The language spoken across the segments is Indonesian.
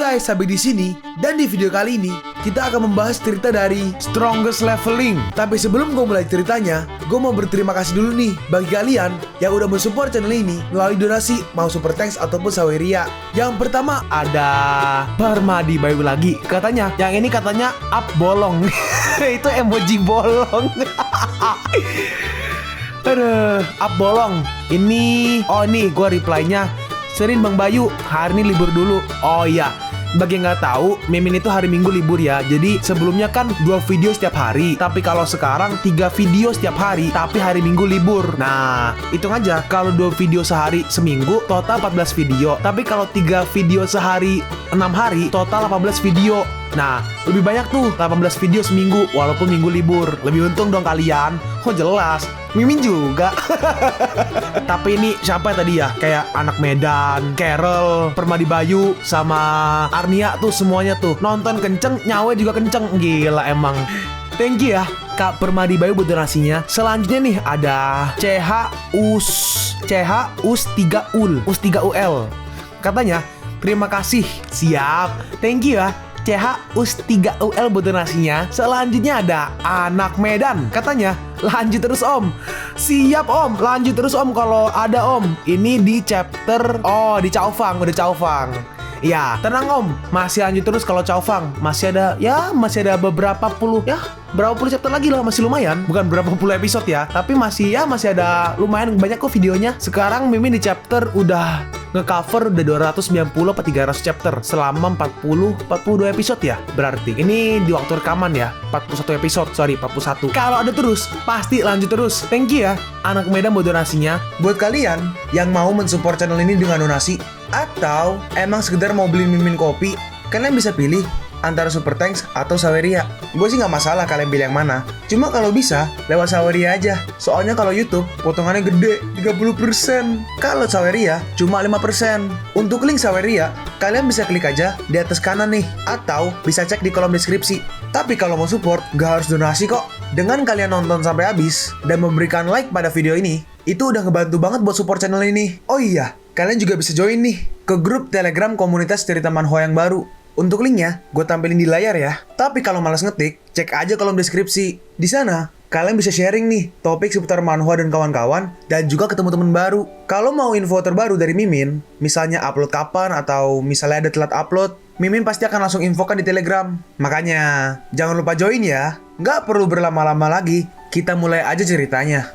guys, sampai di sini. Dan di video kali ini kita akan membahas cerita dari Strongest Leveling. Tapi sebelum gue mulai ceritanya, gue mau berterima kasih dulu nih bagi kalian yang udah mensupport channel ini melalui donasi, mau super thanks ataupun saweria. Yang pertama ada Permadi Bayu lagi. Katanya, yang ini katanya up bolong. Itu emoji bolong. Aduh, up bolong. Ini gue reply-nya. Serin Bang Bayu, hari ini libur dulu. Oh iya, bagi yang nggak tahu, Mimin itu hari Minggu libur ya. Jadi sebelumnya kan 2 video setiap hari. Tapi kalau sekarang 3 video setiap hari, tapi hari Minggu libur. Nah, hitung aja, kalau 2 video sehari seminggu, total 14 video. Tapi kalau 3 video sehari 6 hari, total 18 video. Nah, lebih banyak tuh 18 video seminggu walaupun minggu libur. Lebih untung dong kalian. Oh jelas, Mimin juga. Tapi ini siapa tadi ya? Kayak anak Medan, Carol, Permadi Bayu, sama Arnia tuh semuanya tuh nonton kenceng, nyawe juga kenceng. Gila emang. Thank you ya Kak Permadi Bayu buat donasinya. Selanjutnya nih ada CHUS3UL. Katanya, terima kasih. Siap. Thank you ya CHUS3UL buat donasinya. Selanjutnya ada anak Medan. Katanya, lanjut terus om. Siap om, lanjut terus om kalau ada om. Ini di chapter, di Chaofang, udah Chaofang. Ya, tenang om, masih lanjut terus kalau Chaofang. Masih ada beberapa puluh chapter lagi lah, masih lumayan. Bukan berapa puluh episode ya, tapi masih ada lumayan banyak kok videonya. Sekarang Mimin di chapter udah ngecover udah 290 atau 300 chapter selama 42 episode ya. Berarti ini di waktu rekaman ya, 41 episode, 41. Kalau ada terus, pasti lanjut terus. Thank you ya anak Medan buat donasinya. Buat kalian yang mau mensupport channel ini dengan donasi, atau emang sekedar mau beli Mimin kopi, kalian bisa pilih antara super thanks atau saweria. Gue sih nggak masalah kalian pilih yang mana. Cuma kalau bisa lewat saweria aja. Soalnya kalau YouTube potongannya gede 30%. Kalau saweria cuma 5%. Untuk link saweria kalian bisa klik aja di atas kanan nih, atau bisa cek di kolom deskripsi. Tapi kalau mau support nggak harus donasi kok. Dengan kalian nonton sampai habis dan memberikan like pada video ini, itu udah ngebantu banget buat support channel ini. Oh iya, kalian juga bisa join nih ke grup Telegram komunitas cerita manhwa yang baru. Untuk linknya, gue tampilin di layar ya. Tapi kalau malas ngetik, cek aja kolom deskripsi. Di sana, kalian bisa sharing nih topik seputar manhwa dan kawan-kawan, dan juga ketemu teman baru. Kalau mau info terbaru dari Mimin, misalnya upload kapan atau misalnya ada telat upload, Mimin pasti akan langsung infokan di Telegram. Makanya, jangan lupa join ya. Nggak perlu berlama-lama lagi, kita mulai aja ceritanya.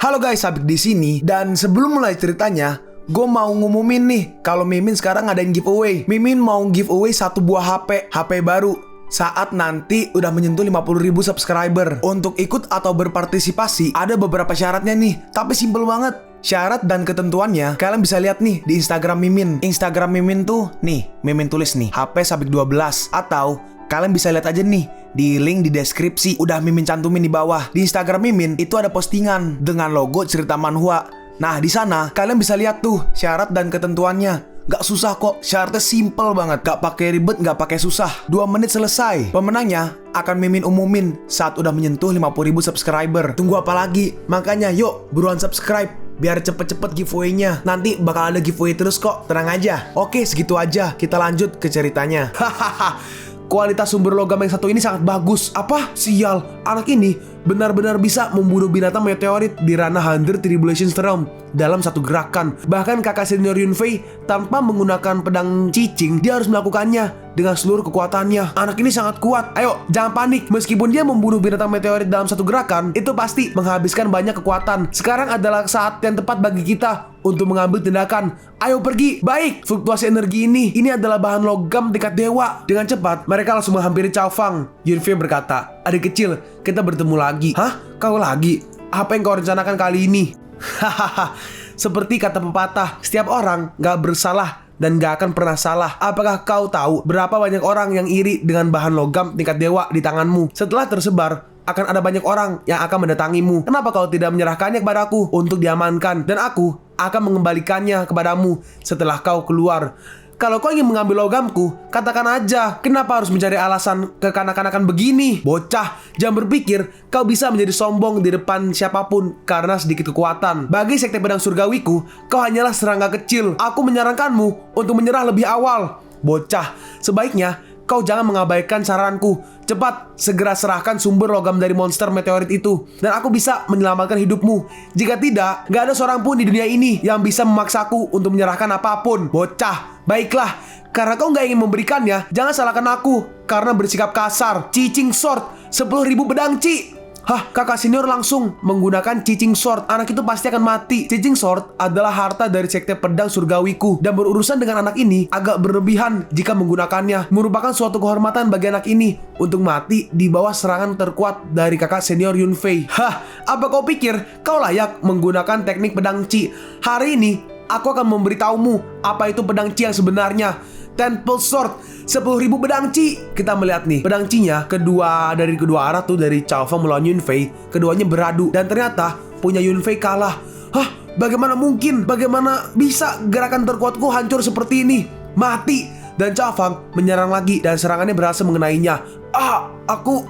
Halo guys, Sabik di sini, dan sebelum mulai ceritanya, gue mau ngumumin nih kalau Mimin sekarang ngadain giveaway. Mimin mau giveaway 1 buah HP baru saat nanti udah menyentuh 50.000 subscriber. Untuk ikut atau berpartisipasi ada beberapa syaratnya nih, tapi simple banget. Syarat dan ketentuannya kalian bisa lihat nih di Instagram Mimin. Instagram Mimin tuh nih, Mimin tulis nih HP Sabik 12, atau kalian bisa lihat aja nih di link di deskripsi, udah Mimin cantumin di bawah. Di Instagram Mimin itu ada postingan dengan logo cerita manhwa. Nah, di sana kalian bisa lihat tuh syarat dan ketentuannya. Gak susah kok, syaratnya simple banget. Gak pakai ribet, gak pakai susah. 2 menit selesai. Pemenangnya akan Mimin umumin saat udah menyentuh 50.000 subscriber. Tunggu apa lagi? Makanya yuk, buruan subscribe biar cepet-cepet giveaway-nya. Nanti bakal ada giveaway terus kok, tenang aja. Oke, segitu aja. Kita lanjut ke ceritanya. Hahaha. Kualitas sumber logam yang satu ini sangat bagus. Apa? Sial, anak ini benar-benar bisa membunuh binatang meteorit di ranah 100 Tribulations Realm dalam satu gerakan. Bahkan kakak senior Yunfei tanpa menggunakan pedang cicing, dia harus melakukannya dengan seluruh kekuatannya. Anak ini sangat kuat. Ayo, jangan panik. Meskipun dia membunuh binatang meteorit dalam satu gerakan, itu pasti menghabiskan banyak kekuatan. Sekarang adalah saat yang tepat bagi kita untuk mengambil tindakan. Ayo pergi. Baik, fluktuasi energi ini adalah bahan logam tingkat dewa. Dengan cepat, mereka langsung menghampiri Chaofang. Yunfei berkata, adik kecil, kita bertemu lagi. Hah? Kau lagi? Apa yang kau rencanakan kali ini? Hahaha. Seperti kata pepatah, setiap orang gak bersalah dan gak akan pernah salah. Apakah kau tahu berapa banyak orang yang iri dengan bahan logam tingkat dewa di tanganmu? Setelah tersebar, akan ada banyak orang yang akan mendatangimu. Kenapa kau tidak menyerahkannya kepadaku untuk diamankan? Dan aku akan mengembalikannya kepadamu setelah kau keluar. Kalau kau ingin mengambil logamku, katakan aja. Kenapa harus mencari alasan kekanak-kanakan begini? Bocah, jangan berpikir kau bisa menjadi sombong di depan siapapun karena sedikit kekuatan. Bagi sekte pedang surgawiku, kau hanyalah serangga kecil. Aku menyarankanmu untuk menyerah lebih awal. Bocah, sebaiknya kau jangan mengabaikan saranku. Cepat, segera serahkan sumber logam dari monster meteorit itu, dan aku bisa menyelamatkan hidupmu. Jika tidak, gak ada seorang pun di dunia ini yang bisa memaksaku untuk menyerahkan apapun. Bocah, baiklah, karena kau gak ingin memberikannya, jangan salahkan aku karena bersikap kasar. Cicing sword, 10.000 pedang, Ci. Hah, kakak senior langsung menggunakan cicing sword. Anak itu pasti akan mati. Cicing sword adalah harta dari sekte pedang surgawiku, dan berurusan dengan anak ini agak berlebihan jika menggunakannya. Merupakan suatu kehormatan bagi anak ini untuk mati di bawah serangan terkuat dari kakak senior Yunfei. Hah, apa kau pikir kau layak menggunakan teknik pedang Ci? Hari ini aku akan memberitahumu apa itu pedang Ci yang sebenarnya. Temple Sword, 10.000 pedang Ci. Kita melihat nih, pedang Ci-nya dari kedua arah tuh, dari Cao Fang melawan Yunfei. Keduanya beradu, dan ternyata punya Yunfei kalah. Hah, bagaimana mungkin? Bagaimana bisa gerakan terkuatku hancur seperti ini? Mati. Dan Cao Fang menyerang lagi, dan serangannya berhasil mengenainya. Aku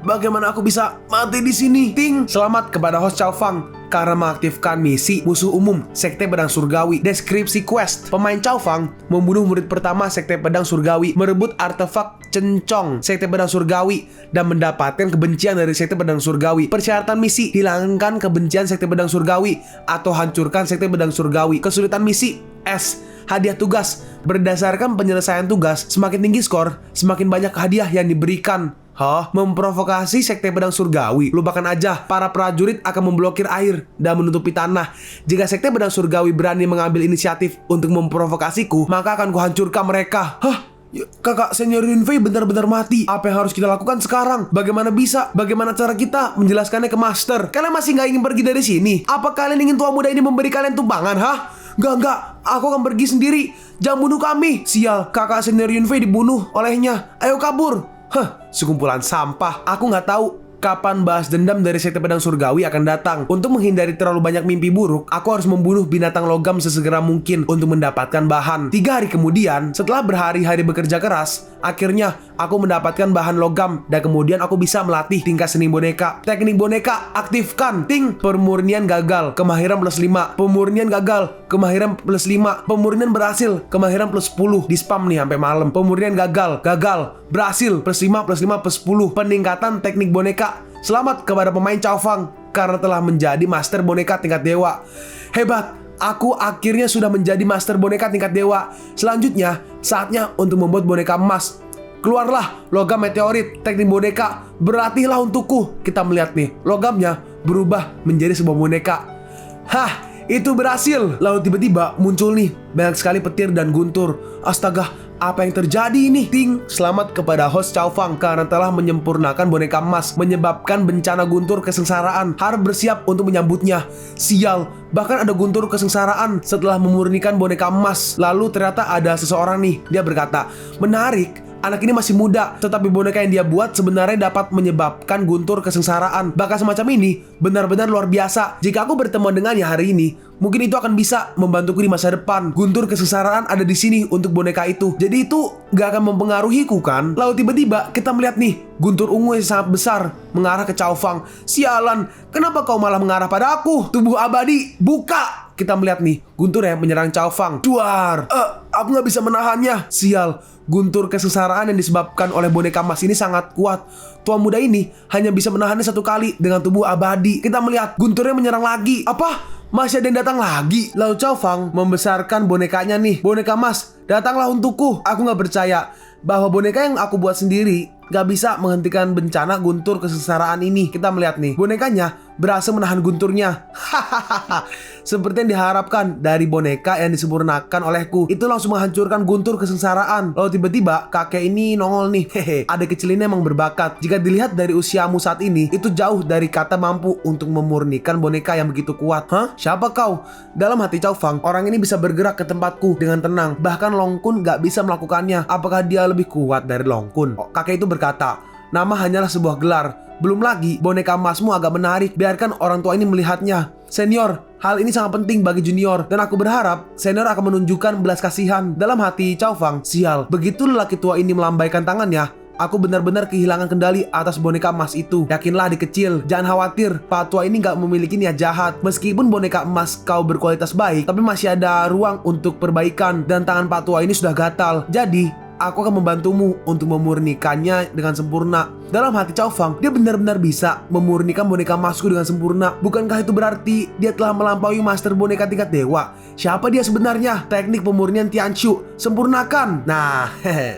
bagaimana aku bisa mati di sini? Ting, selamat kepada host Cao Fang karena mengaktifkan misi musuh umum Sekte Pedang Surgawi. Deskripsi quest: pemain Cao Fang membunuh murid pertama Sekte Pedang Surgawi, merebut artefak Cencong Sekte Pedang Surgawi, dan mendapatkan kebencian dari Sekte Pedang Surgawi. Persyaratan misi: hilangkan kebencian Sekte Pedang Surgawi atau hancurkan Sekte Pedang Surgawi. Kesulitan misi S. Hadiah tugas: berdasarkan penyelesaian tugas, semakin tinggi skor, semakin banyak hadiah yang diberikan. Memprovokasi Sekte Pedang Surgawi. Lupakan aja, para prajurit akan memblokir air dan menutupi tanah. Jika Sekte Pedang Surgawi berani mengambil inisiatif untuk memprovokasiku, maka akan kuhancurkan mereka. Kakak senior Yunfei benar-benar mati. Apa yang harus kita lakukan sekarang? Bagaimana bisa? Bagaimana cara kita menjelaskannya ke master? Kalian masih gak ingin pergi dari sini? Apa kalian ingin tua muda ini memberi kalian tumpangan? Enggak, aku akan pergi sendiri. Jangan bunuh kami. Sial, kakak senior Yunfei dibunuh olehnya. Ayo kabur. Sekumpulan sampah. Aku nggak tahu kapan balas dendam dari Sekte Pedang Surgawi akan datang. Untuk menghindari terlalu banyak mimpi buruk, aku harus membunuh binatang logam sesegera mungkin untuk mendapatkan bahan. 3 hari kemudian, setelah berhari-hari bekerja keras, akhirnya aku mendapatkan bahan logam, dan kemudian aku bisa melatih tingkat seni boneka. Teknik boneka aktifkan. Ting, pemurnian gagal, kemahiran plus 5. Pemurnian gagal, kemahiran plus 5. Pemurnian berhasil, kemahiran plus 10. Di spam nih sampai malam. Pemurnian gagal, berhasil, plus 5 plus 5 plus 10. Peningkatan teknik boneka. Selamat kepada pemain Cao Fang karena telah menjadi master boneka tingkat dewa. Hebat, aku akhirnya sudah menjadi master boneka tingkat dewa. Selanjutnya, saatnya untuk membuat boneka emas. Keluarlah logam meteorit, teknik boneka, berlatihlah untukku. Kita melihat nih, logamnya berubah menjadi sebuah boneka. Itu berhasil. Lalu tiba-tiba muncul nih banyak sekali petir dan guntur. Astaga, apa yang terjadi ini? Ting, selamat kepada host Cao Fang karena telah menyempurnakan boneka emas, menyebabkan bencana guntur kesengsaraan. Harap bersiap untuk menyambutnya. Sial, bahkan ada guntur kesengsaraan setelah memurnikan boneka emas. Lalu ternyata ada seseorang nih, dia berkata, menarik. Anak ini masih muda, tetapi boneka yang dia buat sebenarnya dapat menyebabkan guntur kesengsaraan. Bakat semacam ini benar-benar luar biasa. Jika aku bertemu dengannya hari ini, mungkin itu akan bisa membantuku di masa depan. Guntur kesengsaraan ada di sini untuk boneka itu. Jadi itu gak akan mempengaruhiku kan? Lalu tiba-tiba kita melihat nih, guntur ungu yang sangat besar mengarah ke Cao Fang. Sialan, kenapa kau malah mengarah pada aku? Tubuh abadi, buka! Kita melihat nih, guntur yang menyerang Cao Fang. Duar! Aku gak bisa menahannya. Sial, guntur kesengsaraan yang disebabkan oleh boneka emas ini sangat kuat. Tua muda ini hanya bisa menahannya 1 kali dengan tubuh abadi. Kita melihat gunturnya menyerang lagi. Apa? Masih ada yang datang lagi? Lalu Cao Fang membesarkan bonekanya nih. Boneka emas, datanglah untukku. Aku gak percaya bahwa boneka yang aku buat sendiri gak bisa menghentikan bencana guntur kesengsaraan ini. Kita melihat nih, bonekanya berhasil menahan gunturnya. Seperti yang diharapkan dari boneka yang disempurnakan olehku. Itu langsung menghancurkan guntur kesengsaraan. Lalu tiba-tiba kakek ini nongol nih. Adik kecil ini emang berbakat. Jika dilihat dari usiamu saat ini, itu jauh dari kata mampu untuk memurnikan boneka yang begitu kuat. Siapa kau? Dalam hati Cao Fang, orang ini bisa bergerak ke tempatku dengan tenang. Bahkan Long Kun gak bisa melakukannya. Apakah dia lebih kuat dari Long Kun? Kakek itu berkata, nama hanyalah sebuah gelar. Belum lagi, boneka emasmu agak menarik. Biarkan orang tua ini melihatnya. Senior, hal ini sangat penting bagi junior, dan aku berharap senior akan menunjukkan belas kasihan. Dalam hati Cao Fang, sial, begitu lelaki tua ini melambaikan tangannya, Aku benar-benar kehilangan kendali atas boneka emas itu. Yakinlah adik kecil, jangan khawatir, Pak Tua ini gak memiliki niat jahat. Meskipun boneka emas kau berkualitas baik, tapi masih ada ruang untuk perbaikan. Dan tangan Pak Tua ini sudah gatal. Jadi, aku akan membantumu untuk memurnikannya dengan sempurna. Dalam hati Cao Fang, dia benar-benar bisa memurnikan boneka emasku dengan sempurna. Bukankah itu berarti dia telah melampaui master boneka tingkat dewa? Siapa dia sebenarnya? Teknik pemurnian Tianshu, sempurnakan. Nah,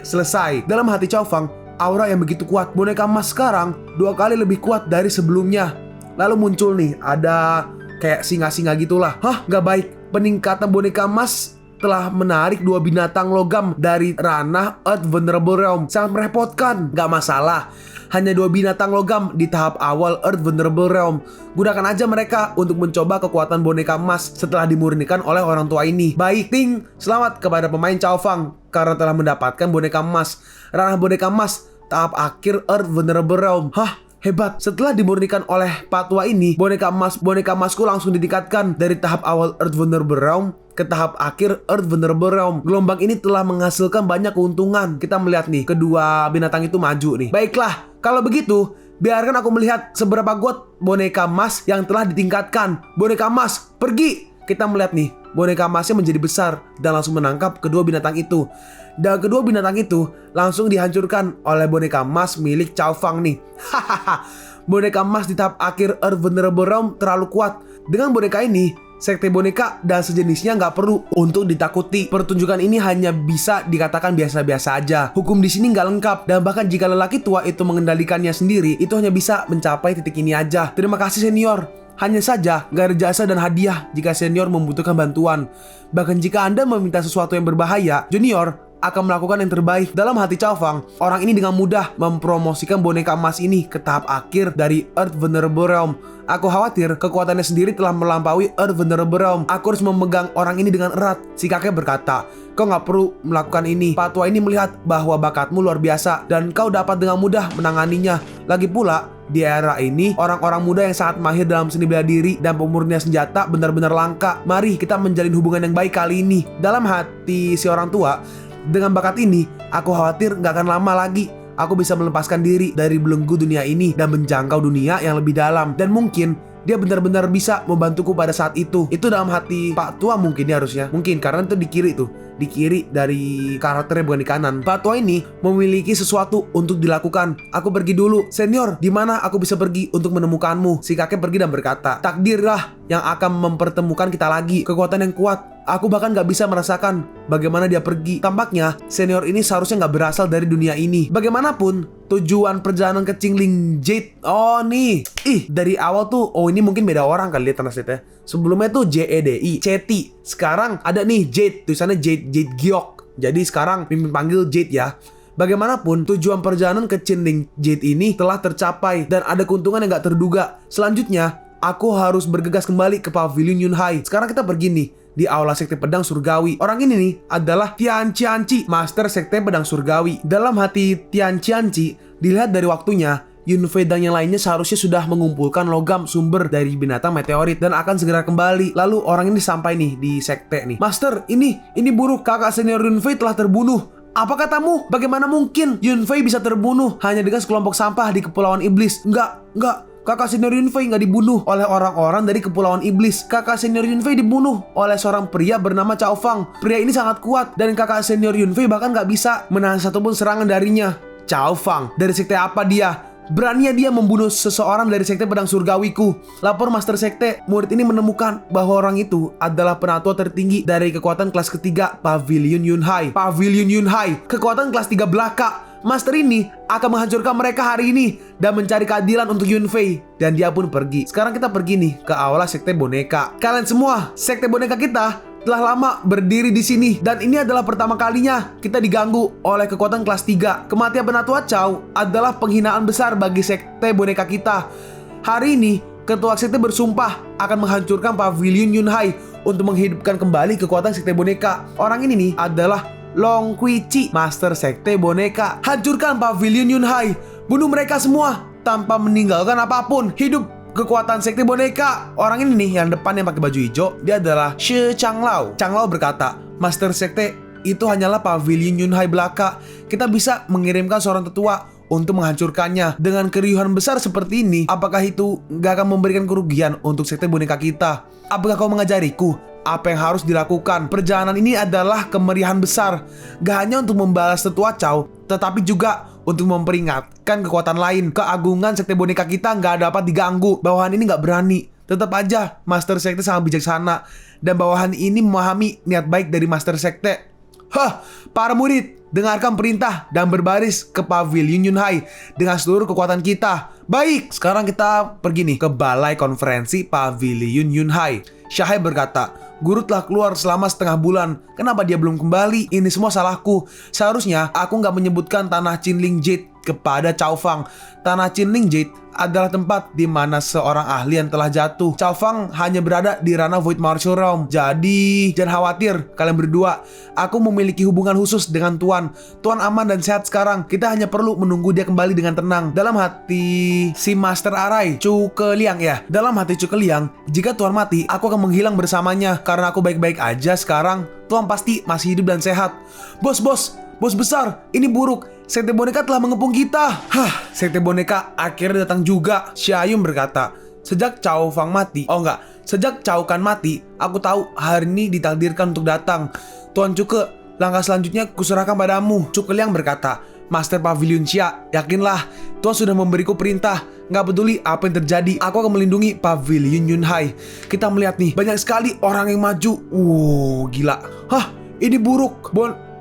selesai. Dalam hati Cao Fang, aura yang begitu kuat. Boneka emas sekarang 2 kali lebih kuat dari sebelumnya. Lalu muncul nih, ada kayak singa-singa gitulah. Hah, gak baik. Peningkatan boneka emas telah menarik 2 binatang logam dari ranah Earth Vulnerable Realm. Sangat merepotkan. Gak masalah, hanya 2 binatang logam di tahap awal Earth Vulnerable Realm. Gunakan aja mereka untuk mencoba kekuatan boneka emas setelah dimurnikan oleh orang tua ini. Baik, Ting. Selamat kepada pemain Cao Fang karena telah mendapatkan boneka emas. Ranah boneka emas tahap akhir Earth Vulnerable Realm. Hah? Hebat. Setelah dimurnikan oleh Pak Tua ini, boneka emasku langsung ditingkatkan dari tahap awal Earth Vulnerable Realm ke tahap akhir Earth Vulnerable Realm. Gelombang ini telah menghasilkan banyak keuntungan. Kita melihat nih, kedua binatang itu maju nih. Baiklah, kalau begitu, biarkan aku melihat seberapa kuat boneka emas yang telah ditingkatkan. Boneka emas, pergi! Kita melihat nih, boneka emasnya menjadi besar dan langsung menangkap kedua binatang itu. Dan kedua binatang itu langsung dihancurkan oleh boneka emas milik Cao Fang nih. Hahaha, boneka emas di tahap akhir Earth Vulnerable Realm terlalu kuat. Dengan boneka ini, sekte boneka dan sejenisnya nggak perlu untuk ditakuti. Pertunjukan ini hanya bisa dikatakan biasa-biasa aja. Hukum di sini nggak lengkap, dan bahkan jika lelaki tua itu mengendalikannya sendiri, itu hanya bisa mencapai titik ini aja. Terima kasih senior. Hanya saja gak ada jasa dan hadiah jika senior membutuhkan bantuan. Bahkan jika Anda meminta sesuatu yang berbahaya, junior akan melakukan yang terbaik. Dalam hati Cao Fang, orang ini dengan mudah mempromosikan boneka emas ini ke tahap akhir dari Earth Vulnerable Realm. Aku khawatir kekuatannya sendiri telah melampaui Earth Vulnerable Realm. Aku harus memegang orang ini dengan erat. Si kakek berkata, kau gak perlu melakukan ini. Pak Tua ini melihat bahwa bakatmu luar biasa dan kau dapat dengan mudah menanganinya. Lagi pula, di era ini, orang-orang muda yang sangat mahir dalam seni bela diri dan pemurnian senjata benar-benar langka. Mari kita menjalin hubungan yang baik kali ini. Dalam hati si orang tua, dengan bakat ini, aku khawatir gak akan lama lagi aku bisa melepaskan diri dari belenggu dunia ini dan menjangkau dunia yang lebih dalam. Dan mungkin dia benar-benar bisa membantuku pada saat itu. Itu dalam hati Pak Tua mungkin ya harusnya. Mungkin karena itu di kiri tuh. Di kiri dari karakternya, bukan di kanan. Pak Tua ini memiliki sesuatu untuk dilakukan. Aku pergi dulu. Senior, di mana aku bisa pergi untuk menemukanmu? Si kakek pergi dan berkata, takdirlah yang akan mempertemukan kita lagi. Kekuatan yang kuat. Aku bahkan gak bisa merasakan bagaimana dia pergi. Tampaknya senior ini seharusnya gak berasal dari dunia ini. Bagaimanapun, tujuan perjalanan ke Qingling Jade. Oh nih, dari awal tuh, oh ini mungkin beda orang kali ya translate-nya. Sebelumnya tuh JEDI, Ceti. Sekarang ada nih Jade, tulisannya Jade Giok. Jadi sekarang mimpin panggil Jade ya. Bagaimanapun, tujuan perjalanan ke Qingling Jade ini telah tercapai dan ada keuntungan yang gak terduga. Selanjutnya, aku harus bergegas kembali ke Pavilion Yunhai. Sekarang kita pergi nih di Aula Sekte Pedang Surgawi. Orang ini nih adalah Tian Qianqi, Master Sekte Pedang Surgawi. Dalam hati Tian Qianqi, dilihat dari waktunya, Yunfei dan yang lainnya seharusnya sudah mengumpulkan logam sumber dari binatang meteorit dan akan segera kembali. Lalu orang ini sampai nih di sekte nih. Master, ini buruk, kakak senior Yunfei telah terbunuh. Apa katamu? Bagaimana mungkin Yunfei bisa terbunuh hanya dengan sekelompok sampah di Kepulauan Iblis? Enggak. Kakak senior Yunfei nggak dibunuh oleh orang-orang dari Kepulauan Iblis. Kakak senior Yunfei dibunuh oleh seorang pria bernama Cao Fang. Pria ini sangat kuat dan kakak senior Yunfei bahkan nggak bisa menahan satupun serangan darinya. Cao Fang, dari sekte apa dia? Beraninya dia membunuh seseorang dari sekte pedang surgawiku. Lapor Master Sekte, murid ini menemukan bahwa orang itu adalah penatua tertinggi dari kekuatan kelas ketiga Pavilion Yunhai. Pavilion Yunhai, kekuatan kelas 3 belaka. Master ini akan menghancurkan mereka hari ini dan mencari keadilan untuk Yunfei. Dan dia pun pergi. Sekarang kita pergi nih ke aula sekte boneka. Kalian semua, sekte boneka kita telah lama berdiri di sini dan ini adalah pertama kalinya kita diganggu oleh kekuatan kelas 3. Kematian Penatua Cao adalah penghinaan besar bagi sekte boneka kita. Hari ini, ketua sekte bersumpah akan menghancurkan Pavilion Yunhai untuk menghidupkan kembali kekuatan sekte boneka. Orang ini nih adalah Long Qiqi, Master Sekte Boneka. Hancurkan Pavilion Yunhai. Bunuh mereka semua tanpa meninggalkan apapun. Hidup kekuatan Sekte Boneka. Orang ini nih yang depan yang pakai baju hijau, dia adalah Shi Changlao. Changlao berkata, Master Sekte, itu hanyalah pavilion Yunhai belaka. Kita bisa mengirimkan seorang tetua untuk menghancurkannya. Dengan keriuhan besar seperti ini, apakah itu gak akan memberikan kerugian untuk sekte boneka kita? Apakah kau mengajariku apa yang harus dilakukan? Perjalanan ini adalah kemeriahan besar, gak hanya untuk membalas tetua Chow, tetapi juga untuk memperingatkan kekuatan lain. Keagungan sekte boneka kita gak dapat diganggu. Bawahan ini gak berani. Tetap aja Master Sekte sangat bijaksana, dan bawahan ini memahami niat baik dari Master Sekte. Para murid, dengarkan perintah dan berbaris ke pavilion Yunhai dengan seluruh kekuatan kita. Baik, sekarang kita pergi nih ke balai konferensi pavilion Yunhai. Shahai berkata, guru telah keluar selama setengah bulan. Kenapa dia belum kembali? Ini semua salahku. Seharusnya aku nggak menyebutkan tanah Qinling Jade kepada Cao Fang. Tanah Qinling Jade adalah tempat di mana seorang ahli yang telah jatuh. Cao Fang hanya berada di ranah Void Martial Realm. Jadi, jangan khawatir kalian berdua. Aku memiliki hubungan khusus dengan Tuan. Tuan aman dan sehat sekarang. Kita hanya perlu menunggu dia kembali dengan tenang. Dalam hati si Master Arai, Chu Keliang ya. Dalam hati Chu Keliang, jika Tuan mati, aku akan menghilang bersamanya. Karena aku baik-baik aja sekarang. Tuan pasti masih hidup dan sehat. Bos besar, ini buruk. Sekte boneka telah mengepung kita. Sekte boneka akhirnya datang juga. Xiayun berkata, sejak Cao Fang mati, sejak Cao Kan mati, aku tahu hari ini ditakdirkan untuk datang. Tuan Cuke, langkah selanjutnya kuserahkan padamu. Cuke Liang berkata, Master Pavilion Xia, yakinlah, Tuan sudah memberiku perintah. Nggak peduli apa yang terjadi, aku akan melindungi Pavilion Yunhai. Kita melihat nih, banyak sekali orang yang maju. Gila. Ini buruk.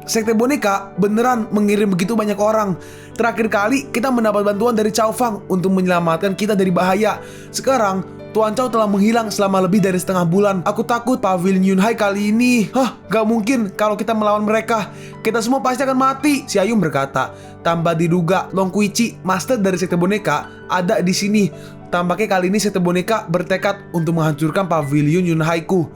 Sekte boneka beneran mengirim begitu banyak orang. Terakhir kali kita mendapat bantuan dari Cao Fang untuk menyelamatkan kita dari bahaya. Sekarang Tuan Chow telah menghilang selama lebih dari setengah bulan. Aku takut pavilion Yunhai kali ini. Gak mungkin kalau kita melawan mereka. Kita semua pasti akan mati, Xiayun berkata. Tanpa diduga, Long Kuichi, master dari sekte boneka, ada di sini. Tampaknya kali ini sekte boneka bertekad untuk menghancurkan pavilion Yunhai-ku.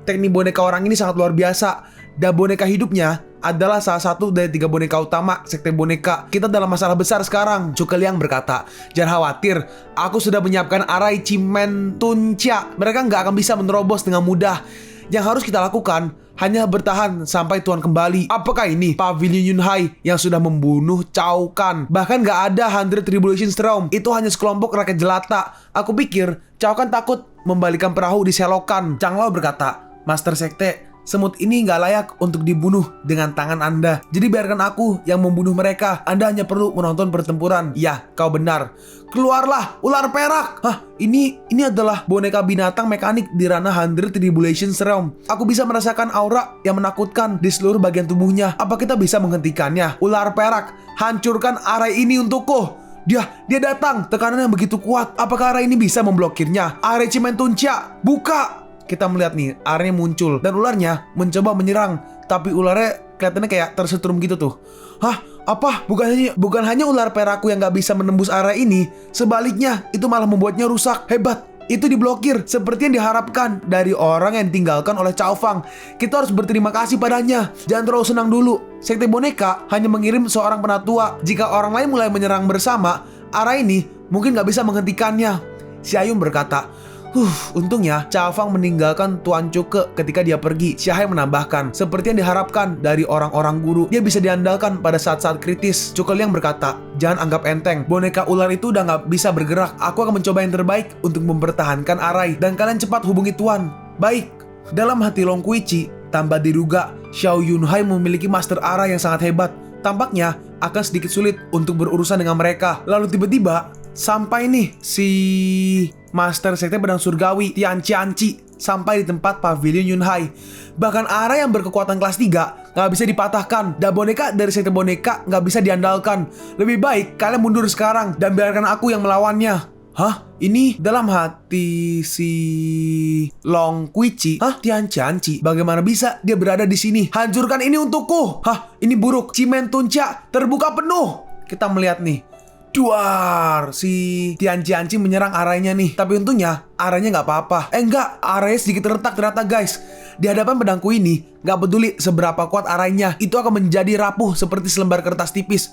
Teknik boneka orang ini sangat luar biasa. Dan boneka hidupnya adalah salah satu dari 3 boneka utama sekte boneka. Kita dalam masalah besar sekarang, Cuke Liang berkata. Jangan khawatir, aku sudah menyiapkan arai Cimentuncia. Mereka nggak akan bisa menerobos dengan mudah. Yang harus kita lakukan hanya bertahan sampai Tuan kembali. Apakah ini pavilion Yunhai yang sudah membunuh Cao Kan? Bahkan nggak ada 100 Tribulation Realm. Itu hanya sekelompok rakyat jelata. Aku pikir Cao Kan takut membalikan perahu di selokan. Chang Lao berkata, Master Sekte, semut ini nggak layak untuk dibunuh dengan tangan Anda. Jadi biarkan aku yang membunuh mereka. Anda hanya perlu menonton pertempuran. Ya, kau benar. Keluarlah, ular perak. Ini adalah boneka binatang mekanik di ranah 100 Tribulation Realm. Aku bisa merasakan aura yang menakutkan di seluruh bagian tubuhnya. Apa kita bisa menghentikannya? Ular perak, hancurkan arai ini untukku. Dia datang. Tekanan yang begitu kuat. Apakah arai ini bisa memblokirnya? Arai Cimentuncia, buka. Kita melihat nih, arahnya muncul dan ularnya mencoba menyerang, tapi ularnya kelihatannya kayak tersetrum gitu tuh. Apa? Bukan hanya ular perakku yang gak bisa menembus area ini, sebaliknya itu malah membuatnya rusak. Hebat, itu diblokir seperti yang diharapkan dari orang yang ditinggalkan oleh Cao Fang. Kita harus berterima kasih padanya. Jangan terlalu senang dulu. Sekte boneka hanya mengirim seorang penatua. Jika orang lain mulai menyerang bersama, area ini mungkin gak bisa menghentikannya. Xiayun berkata, untungnya Cao Fang meninggalkan Tuan Cuke ketika dia pergi. Xiahai menambahkan, seperti yang diharapkan dari orang-orang guru, dia bisa diandalkan pada saat-saat kritis. Cuke Liang berkata, jangan anggap enteng. Boneka ular itu udah gak bisa bergerak. Aku akan mencoba yang terbaik untuk mempertahankan arai. Dan kalian cepat hubungi Tuan. Baik. Dalam hati Long Kuichi, tanpa diduga, Xiao Yunhai memiliki master arai yang sangat hebat. Tampaknya akan sedikit sulit untuk berurusan dengan mereka. Lalu tiba-tiba sampai nih si Master Sekte Pedang Surgawi Tian Qianqi sampai di tempat pavilion Yunhai. Bahkan arah yang berkekuatan kelas 3 gak bisa dipatahkan, dan boneka dari sekte boneka gak bisa diandalkan. Lebih baik kalian mundur sekarang dan biarkan aku yang melawannya. Ini dalam hati si Long Kuichi. Tian Qianqi, bagaimana bisa dia berada di sini? Hancurkan ini untukku. Ini buruk. Cimentuncia terbuka penuh. Kita melihat nih, duar, si Tian Qianqi menyerang arahnya nih. Tapi untungnya arahnya nggak apa-apa. Enggak, arahnya sedikit retak ternyata guys. Di hadapan pedangku ini, nggak peduli seberapa kuat arahnya, itu akan menjadi rapuh seperti selembar kertas tipis.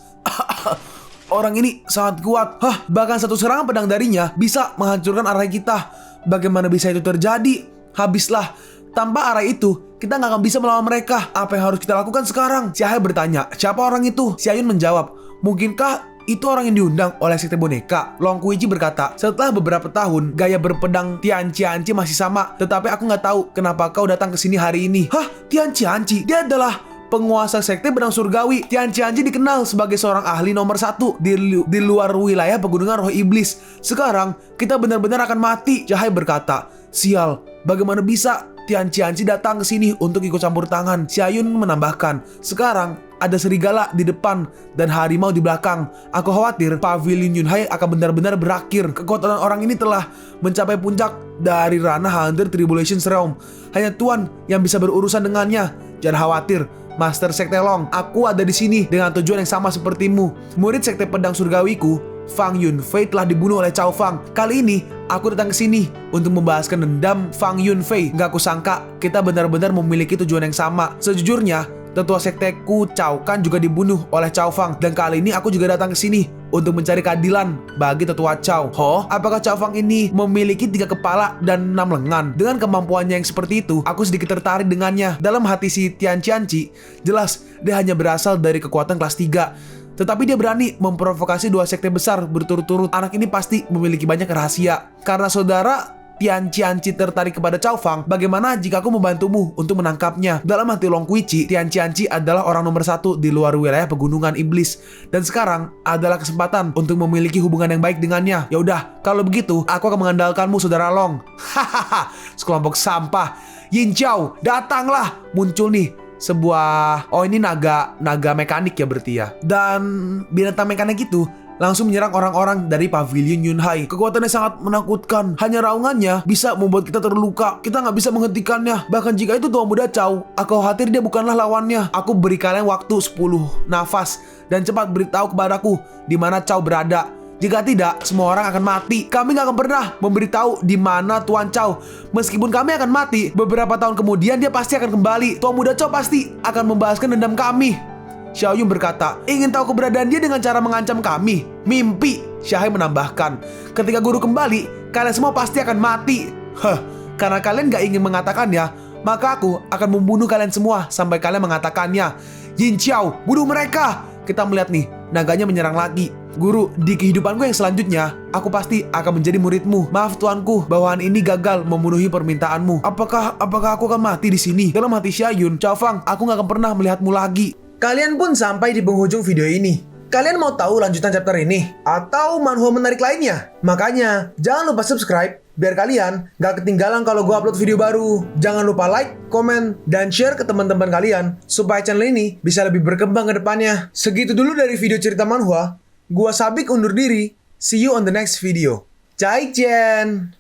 Orang ini sangat kuat. Bahkan satu serangan pedang darinya bisa menghancurkan arah kita. Bagaimana bisa itu terjadi? Habislah. Tanpa arah itu, kita nggak akan bisa melawan mereka. Apa yang harus kita lakukan sekarang? Si Ahe bertanya, siapa orang itu? Si Ayun menjawab, mungkinkah itu orang yang diundang oleh sekte boneka? Long Kuiji berkata, setelah beberapa tahun, gaya berpedang Tian Qianci masih sama. Tetapi aku nggak tahu kenapa kau datang ke sini hari ini. Hah? Tian Qianci? Dia adalah penguasa sekte pedang surgawi. Tian Qianci dikenal sebagai seorang ahli nomor 1 di luar wilayah pegunungan roh iblis. Sekarang, kita benar-benar akan mati. Cahaya berkata, sial, bagaimana bisa Tian Qianci datang ke sini untuk ikut campur tangan? Si Ayun menambahkan, sekarang ada serigala di depan dan harimau di belakang. Aku khawatir Pavilion Yunhai akan benar-benar berakhir. Kekuatan orang ini telah mencapai puncak dari ranah Hunter Tribulations Realm. Hanya Tuan yang bisa berurusan dengannya. Jangan khawatir, Master Sekte Long. Aku ada di sini dengan tujuan yang sama sepertimu. Murid Sekte Pedang Surgawiku, Fang Yunfei, telah dibunuh oleh Cao Fang. Kali ini aku datang ke sini untuk membahaskan dendam Fang Yunfei. Gak kusangka kita benar-benar memiliki tujuan yang sama. Sejujurnya, tetua sekteku Cao Kan juga dibunuh oleh Cao Fang, dan kali ini aku juga datang ke sini untuk mencari keadilan bagi tetua Cao. Apakah Cao Fang ini memiliki 3 kepala dan 6 lengan? Dengan kemampuannya yang seperti itu, aku sedikit tertarik dengannya. Dalam hati si Tian Qianci, jelas dia hanya berasal dari kekuatan kelas 3. Tetapi dia berani memprovokasi 2 sekte besar berturut-turut. Anak ini pasti memiliki banyak rahasia. Karena saudara Tian Qianci tertarik kepada Cao Fang, bagaimana jika aku membantumu untuk menangkapnya? Dalam hati Long Kuiji, Tian Qianci adalah orang nomor 1 di luar wilayah pegunungan iblis. Dan sekarang adalah kesempatan untuk memiliki hubungan yang baik dengannya. Ya udah, kalau begitu, aku akan mengandalkanmu, saudara Long. Hahaha, sekelompok sampah. Yin Qiao, datanglah. Muncul nih sebuah, ini naga mekanik ya berarti ya. Dan binatang mekanik itu langsung menyerang orang-orang dari Pavilion Yunhai. Kekuatannya sangat menakutkan. Hanya raungannya bisa membuat kita terluka. Kita nggak bisa menghentikannya. Bahkan jika itu tua muda Cao, aku khawatir dia bukanlah lawannya. Aku beri kalian waktu 10 nafas dan cepat beritahu kepadaku di mana Cao berada. Jika tidak, semua orang akan mati. Kami nggak akan pernah memberitahu di mana Tuan Cao. Meskipun kami akan mati, beberapa tahun kemudian dia pasti akan kembali. Tua muda Cao pasti akan membahaskan dendam kami. Xiao Yun berkata, ingin tahu keberadaan dia dengan cara mengancam kami? Mimpi. Xiahai menambahkan, ketika guru kembali, kalian semua pasti akan mati. Karena kalian nggak ingin mengatakannya, maka aku akan membunuh kalian semua sampai kalian mengatakannya. Yin Qiao, bunuh mereka. Kita melihat nih, naganya menyerang lagi. Guru, di kehidupanku yang selanjutnya, aku pasti akan menjadi muridmu. Maaf tuanku, bawahan ini gagal memenuhi permintaanmu. Apakah aku akan mati di sini? Dalam hati Xiayun, Cao Fang, aku nggak akan pernah melihatmu lagi. Kalian pun sampai di penghujung video ini. Kalian mau tahu lanjutan chapter ini? Atau manhwa menarik lainnya? Makanya, jangan lupa subscribe biar kalian gak ketinggalan kalau gue upload video baru. Jangan lupa like, komen, dan share ke teman-teman kalian supaya channel ini bisa lebih berkembang ke depannya. Segitu dulu dari video cerita manhwa. Gua Sabik undur diri. See you on the next video. Zaijian.